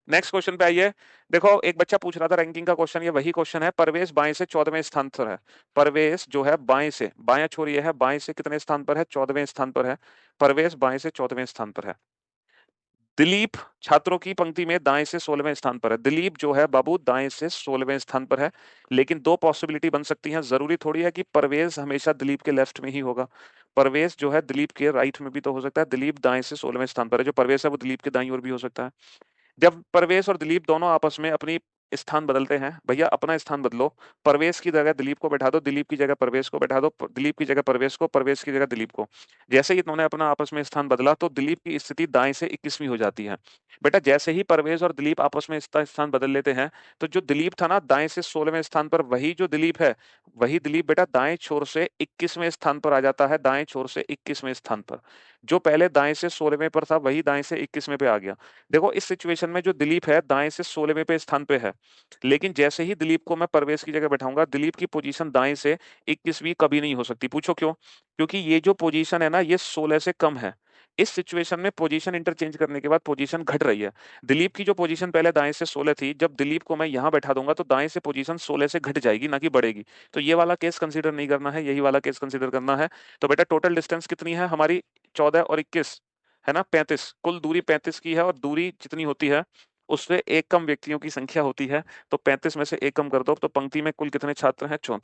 Next question पे आइए। देखो एक बच्चा पूछ रहा था रैंकिंग का क्वेश्चन, ये वही क्वेश्चन है। परवेश बाएं से 14वें स्थान पर है। परवेश जो है बाएं से, बायां छोर ये है, बाएं से कितने स्थान पर है? 14वें स्थान पर है। परवेश बाएं से 14वें स्थान पर है। दिलीप छात्रों की पंक्ति में दाएं से 16वें स्थान पर है। दिलीप जो है बाबू दाएं से 16वें स्थान पर है। लेकिन दो पॉसिबिलिटी बन सकती हैं, जरूरी थोड़ी है कि परवेज हमेशा दिलीप के लेफ्ट में ही होगा। परवेज जो है दिलीप के राइट में भी तो हो सकता है। दिलीप दाएं से 16वें स्थान पर है, जो परवेश है वो दिलीप के दाईं ओर भी हो सकता है। जब परवेश और दिलीप दोनों आपस में अपनी स्थान बदलते हैं, भैया अपना स्थान बदलो। परवेश की जगह दिलीप को बैठा दो, दिलीप की जगह परवेश को बैठा दो, दिलीप की जगह परवेश को, परवेश की जगह दिलीप को। जैसे ही इन्होंने अपना आपस में स्थान बदला तो दिलीप की स्थिति दाएं से 21वीं हो जाती है। बेटा जैसे ही परवेश और दिलीप आपस में स्थान बदल लेते हैं, तो जो दिलीप था ना दाएं से 16वें स्थान पर, वही जो दिलीप है, वही दिलीप बेटा दाएं छोर से 21वें स्थान पर आ जाता है। दाएं छोर से 21वें स्थान पर। जो पहले दाएं से 16वें पर था, वही दाएं से 21वें पे आ गया। देखो इस सिचुएशन में जो दिलीप है दाएं से 16वें पे स्थान पे है। लेकिन जैसे ही दिलीप को मैं परवेश की जगह बैठाऊंगा, दिलीप की पोजीशन दाएं से 21वीं कभी नहीं हो सकती। पूछो क्यों? क्योंकि ये जो पोजीशन है ना, ये 16 से कम है। इस सिचुएशन में पोजीशन इंटरचेंज करने के बाद पोजीशन घट रही है। दिलीप की जो पोजीशन पहले दाएं से 16 थी, जब दिलीप को मैं यहां बैठा दूंगा तो दाएं से पोजीशन 16 से घट जाएगी, ना कि बढ़ेगी। तो ये वाला केस कंसीडर नहीं करना है, यही वाला केस कंसीडर करना है। तो बेटा टोटल डिस्टेंस कितनी है हमारी? 14 और 21 है ना, 35। कुल दूरी 35 की है, और दूरी जितनी होती है उससे एक कम व्यक्तियों की संख्या होती है। तो 35 में से एक कम कर दो तो पंक्ति में कुल कितने छात्र हैं? 34।